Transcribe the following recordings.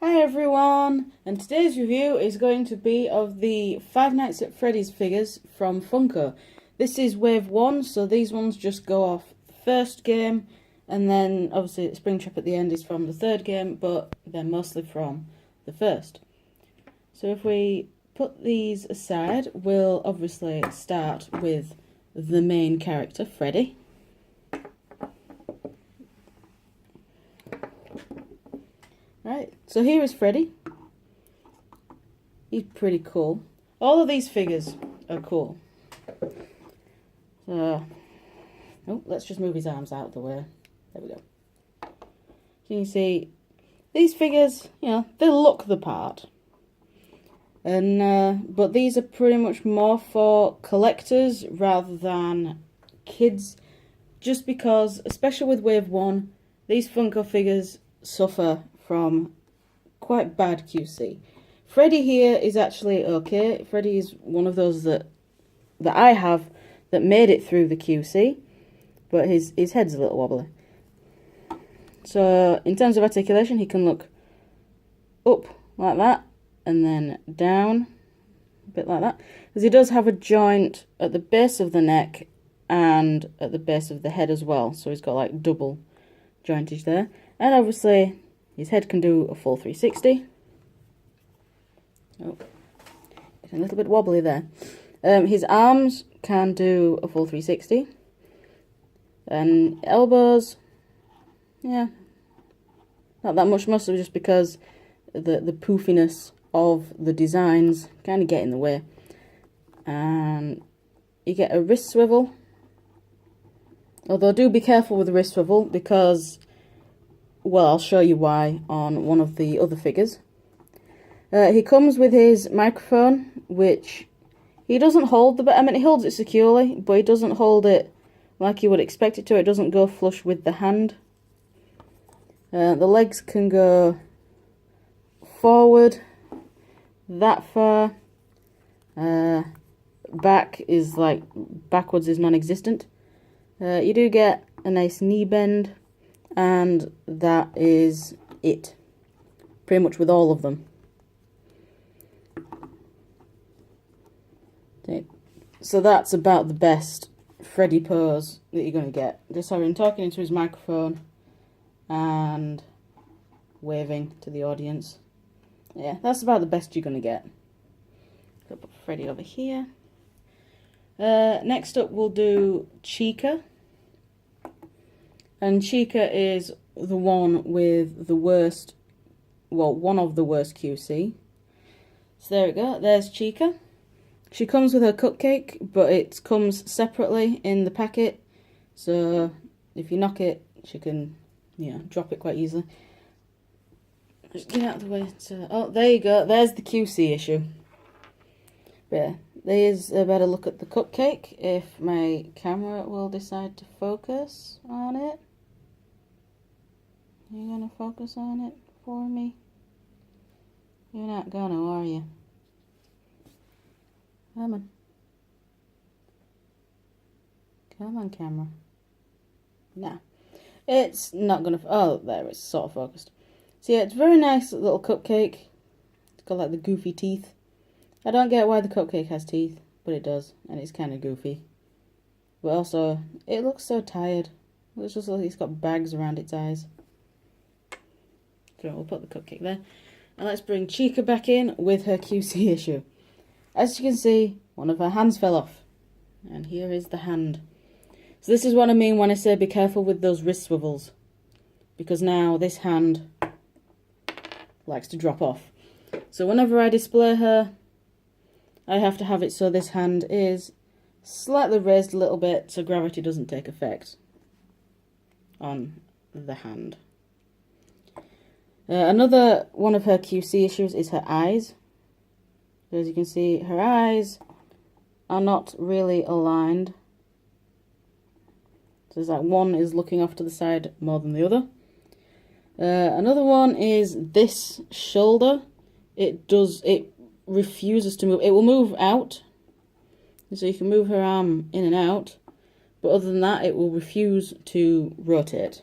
Hi everyone, and today's review is going to be of the Five Nights at Freddy's figures from Funko. This is wave 1, so these ones just go off the first game, and then obviously Springtrap at the end is from the third game, but they're mostly from the first. So if we put these aside, we'll obviously start with the main character, Freddy. Right, so here is Freddy. He's pretty cool. All of these figures are cool. So, let's just move his arms out of the way. There we go. So you can see, these figures, they look the part. And but these are pretty much more for collectors rather than kids. Just because, especially with Wave 1, these Funko figures suffer from quite bad QC. Freddy here is actually okay. Freddy is one of those that I have that made it through the QC, but his head's a little wobbly. So in terms of articulation, he can look up like that and then down a bit like that, because he does have a joint at the base of the neck and at the base of the head as well, so he's got like double jointage there. And obviously his head can do a full 360. Oh, it's a little bit wobbly there. His arms can do a full 360. And elbows, yeah, not that much, mostly just because the poofiness of the designs kind of get in the way. And you get a wrist swivel. Although do be careful with the wrist swivel because, well, I'll show you why on one of the other figures. He comes with his microphone, which he doesn't hold he holds it securely, but he doesn't hold it like you would expect it to. It doesn't go flush with the hand. The legs can go forward that far. Back is backwards is non-existent. You do get a nice knee bend, and that is it. Pretty much with all of them. Okay. So that's about the best Freddy pose that you're going to get. Just having talking into his microphone and waving to the audience. Yeah, that's about the best you're going to get. I'll put Freddy over here. Next up we'll do Chica. And Chica is the one with the worst, well, one of the worst QC. So there we go, there's Chica. She comes with her cupcake, but it comes separately in the packet. So if you knock it, she can, drop it quite easily. Just get out of the way. Oh, there you go, there's the QC issue. But yeah, there's a better look at the cupcake, if my camera will decide to focus on it. Are you gonna focus on it for me? You're not gonna, are you? Come on. Come on, camera. Nah. It's not gonna... Oh, there, it's sort of focused. So yeah, it's a very nice little cupcake. It's got like the goofy teeth. I don't get why the cupcake has teeth, but it does, and it's kind of goofy. But also, it looks so tired. It looks just like it's got bags around its eyes. So we'll put the cupcake there. And let's bring Chica back in with her QC issue. As you can see, one of her hands fell off. And here is the hand. So this is what I mean when I say be careful with those wrist swivels. Because now this hand likes to drop off. So whenever I display her, I have to have it so this hand is slightly raised a little bit so gravity doesn't take effect on the hand. Another one of her QC issues is her eyes. So as you can see, her eyes are not really aligned. So it's like one is looking off to the side more than the other. Another one is this shoulder. It refuses to move. It will move out. So you can move her arm in and out. But other than that, it will refuse to rotate.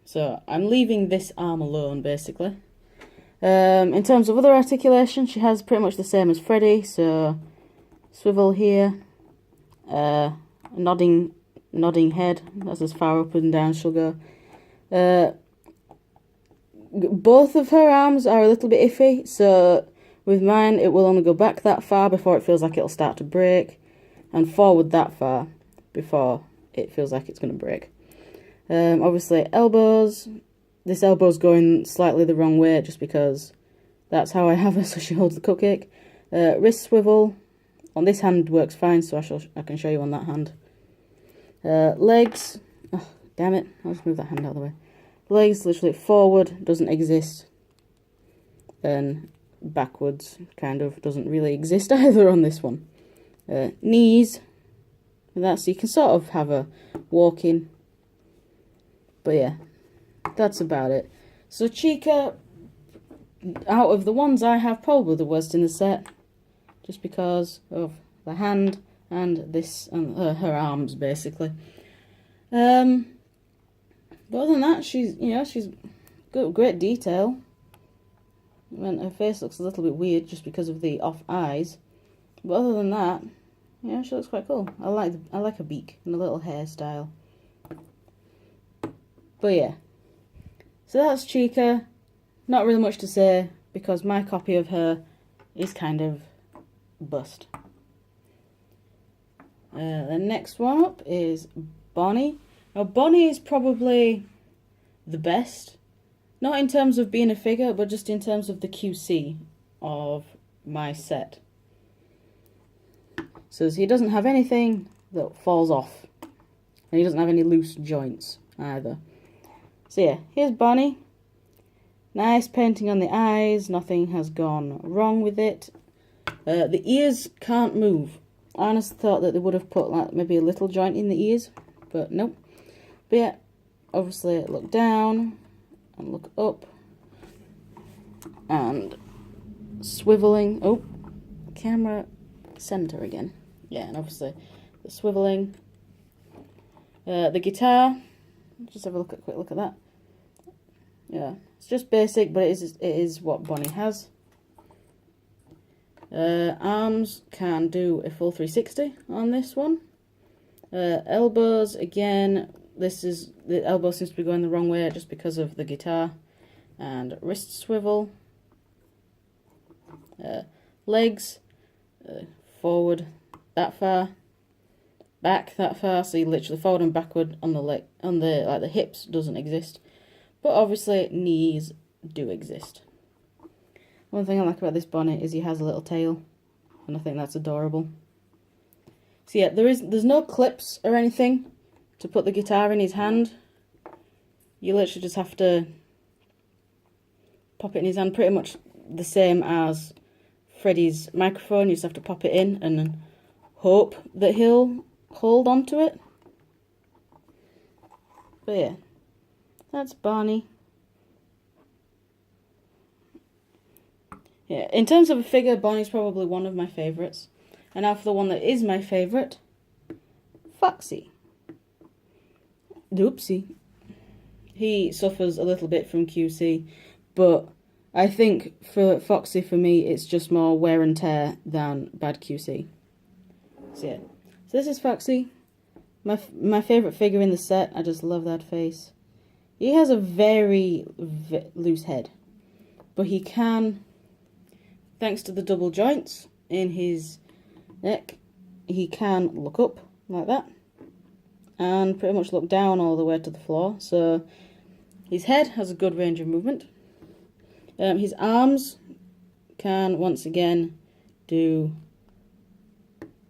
So I'm leaving this arm alone, basically. In terms of other articulation, she has pretty much the same as Freddy, so swivel here, nodding head, that's as far up and down she'll go. Both of her arms are a little bit iffy, so with mine it will only go back that far before it feels like it'll start to break, and forward that far before it feels like it's going to break. Obviously elbows, this elbow's going slightly the wrong way just because that's how I have her, so she holds the cupcake. Wrist swivel, on this hand works fine, so I can show you on that hand. Legs, oh damn it, I'll just move that hand out of the way. Legs, literally forward, doesn't exist. And backwards, kind of, doesn't really exist either on this one. Knees, so you can sort of have a walking. But yeah, that's about it. So Chica, out of the ones I have, probably the worst in the set. Just because of the hand and this, and her arms, basically. But other than that, she's got great detail. And her face looks a little bit weird just because of the off eyes. But other than that, yeah, she looks quite cool. I like her beak and a little hairstyle. But yeah, so that's Chica. Not really much to say because my copy of her is kind of bust. The next one up is Bonnie. Now Bonnie is probably the best, not in terms of being a figure, but just in terms of the QC of my set. So he doesn't have anything that falls off, and he doesn't have any loose joints either. So yeah, here's Bonnie. Nice painting on the eyes, nothing has gone wrong with it. The ears can't move. I honestly thought that they would have put like maybe a little joint in the ears, but nope. But yeah, obviously look down and look up and swiveling. Oh, camera center again. Yeah, and obviously the swiveling. The guitar, just have a quick look at that. Yeah, it's just basic, but it is what Bonnie has. Arms can do a full 360 on this one. Elbows, again, the elbow seems to be going the wrong way just because of the guitar. And wrist swivel. Legs, forward that far, back that far, so you literally forward and backward on the leg, on the like the hips doesn't exist, but obviously knees do exist. One thing I like about this bonnet is he has a little tail, and I think that's adorable. So yeah, there's no clips or anything to put the guitar in his hand. You literally just have to pop it in his hand, pretty much the same as Freddy's microphone. You just have to pop it in and then hope that he'll hold on to it. But yeah, that's Barney. Yeah, in terms of a figure, Barney's probably one of my favourites. And now for the one that is my favourite, Foxy. Oopsie. He suffers a little bit from QC, but I think for Foxy, for me, it's just more wear and tear than bad QC. So yeah, so this is Foxy, my favourite figure in the set. I just love that face. He has a very loose head, but he can, thanks to the double joints in his neck, he can look up like that and pretty much look down all the way to the floor. So his head has a good range of movement. His arms can once again do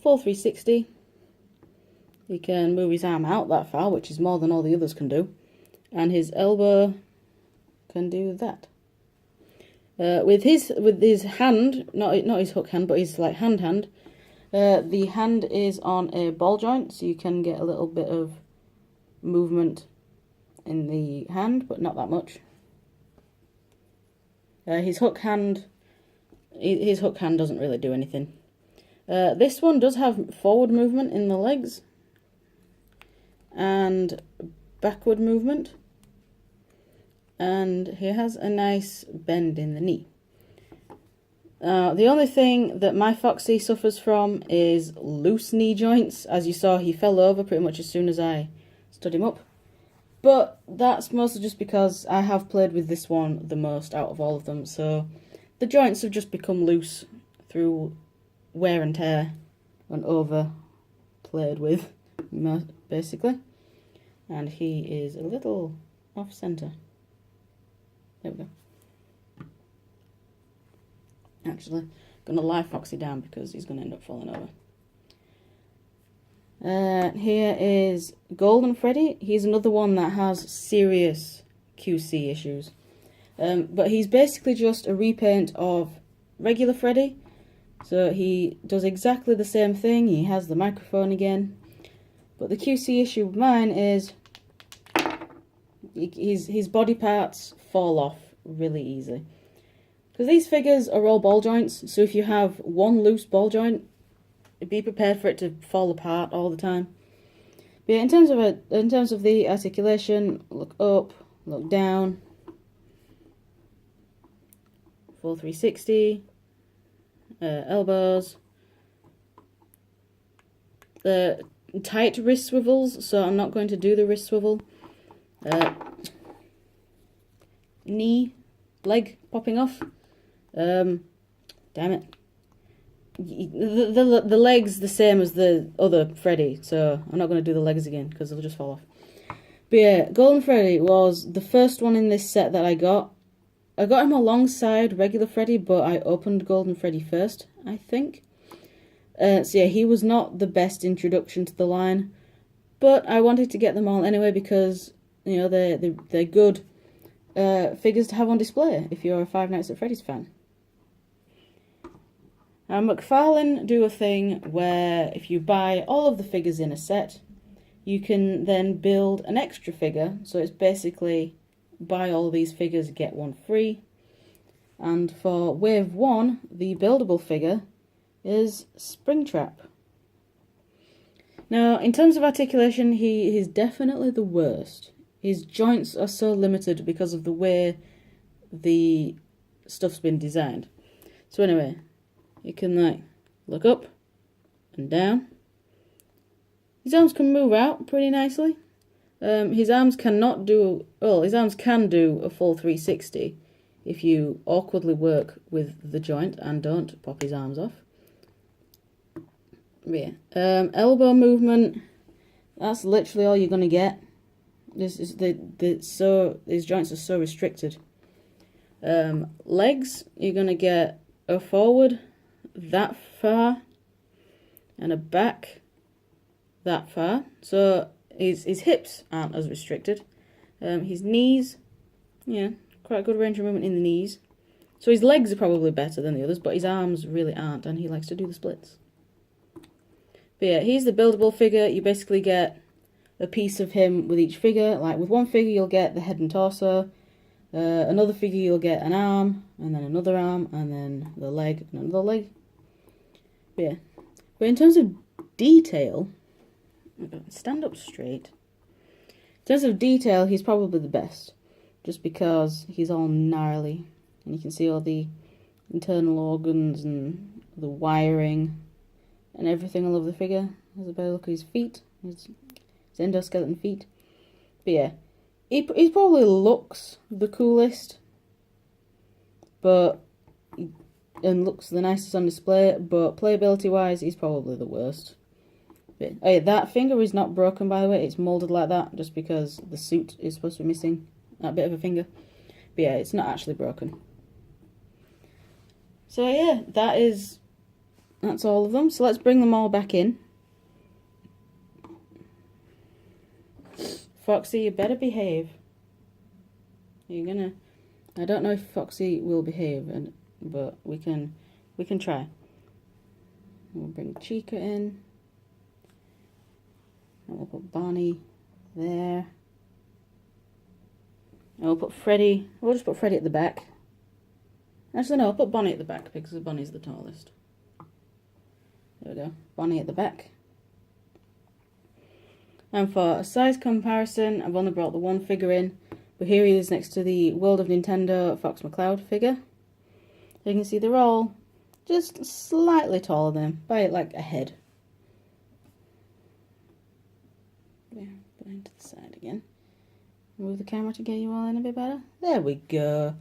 full 360. He can move his arm out that far, which is more than all the others can do, and his elbow can do that. With his hand, not his hook hand, but his like hand. The hand is on a ball joint, so you can get a little bit of movement in the hand, but not that much. His hook hand doesn't really do anything. This one does have forward movement in the legs and backward movement, and he has a nice bend in the knee. The only thing that my Foxy suffers from is loose knee joints. As you saw, he fell over pretty much as soon as I stood him up. But that's mostly just because I have played with this one the most out of all of them. So the joints have just become loose through wear and tear and over played with, basically. And he is a little off centre. There we go. Actually, I'm going to lie Foxy down because he's going to end up falling over. Here is Golden Freddy. He's another one that has serious QC issues. But he's basically just a repaint of regular Freddy. So he does exactly the same thing. He has the microphone again. But the QC issue with mine is his body parts fall off really easily. Because these figures are all ball joints, so if you have one loose ball joint, be prepared for it to fall apart all the time. But yeah, in terms of the articulation, look up, look down, full 360, elbows, tight wrist swivels, so I'm not going to do the wrist swivel. Leg popping off. Damn it. The leg's the same as the other Freddy, so I'm not going to do the legs again because they'll just fall off. But yeah, Golden Freddy was the first one in this set that I got. I got him alongside regular Freddy, but I opened Golden Freddy first, I think. So yeah, he was not the best introduction to the line, but I wanted to get them all anyway because, you know, they're good figures to have on display if you're a Five Nights at Freddy's fan. Now, McFarlane do a thing where if you buy all of the figures in a set, you can then build an extra figure. So it's basically buy all these figures, get one free. And for Wave 1, the buildable figure is Springtrap. Now, in terms of articulation, he is definitely the worst. His joints are so limited because of the way the stuff's been designed. So anyway, you can like look up and down. His arms can move out pretty nicely. His arms cannot do, well, his arms can do a full 360 if you awkwardly work with the joint and don't pop his arms off. Yeah. Elbow movement, that's literally all you're gonna get. This is his joints are so restricted. Legs, you're gonna get a forward that far and a back that far. So his hips aren't as restricted. His knees, yeah, quite a good range of movement in the knees. So his legs are probably better than the others, but his arms really aren't, and he likes to do the splits. But yeah, he's the buildable figure. You basically get a piece of him with each figure. Like with one figure you'll get the head and torso, another figure you'll get an arm, and then another arm, and then the leg, and another leg. But yeah, but in terms of detail, stand up straight. In terms of detail, he's probably the best, just because he's all gnarly, and you can see all the internal organs and the wiring and everything all over the figure. There's a better look at his feet, his endoskeleton feet. But yeah, he probably looks the coolest, and looks the nicest on display, but playability wise, he's probably the worst. But, oh yeah, that finger is not broken, by the way. It's moulded like that just because the suit is supposed to be missing that bit of a finger. But yeah, it's not actually broken. So yeah, that's all of them. So let's bring them all back in. Foxy, you better behave. I don't know if Foxy will behave, but we can try. We'll bring Chica in. And we'll put Bonnie there. And we'll put Freddy. We'll just put Freddy at the back. Actually, no, I'll put Bonnie at the back because Bonnie's the tallest. There we go. Bonnie at the back. And for a size comparison, I've only brought the one figure in, But here he is next to the World of Nintendo Fox McCloud figure. You can see they're all just slightly taller than him, by like a head. Yeah, put it to the side again. Move the camera to get you all in a bit better. There we go.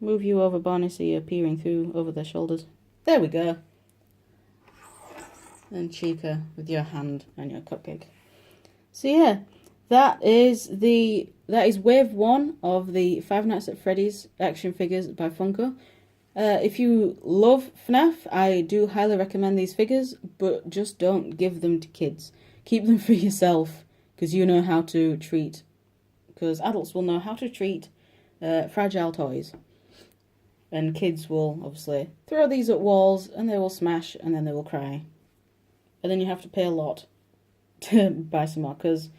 Move you over, Bonnie, so you're peering through over their shoulders. There we go. And Chica with your hand and your cupcake. So yeah, that is wave 1 of the Five Nights at Freddy's action figures by Funko. If you love FNAF, I do highly recommend these figures, but just don't give them to kids. Keep them for yourself, because you know how to treat, because adults will know how to treat fragile toys. And kids will obviously throw these at walls and they will smash and then they will cry. And then you have to pay a lot to buy some more, because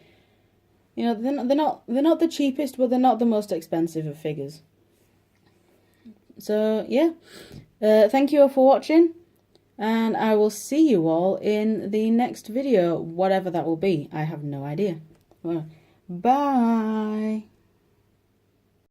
you know they're not the cheapest, but they're not the most expensive of figures. So yeah, thank you all for watching, and I will see you all in the next video, whatever that will be. I have no idea. Well, bye.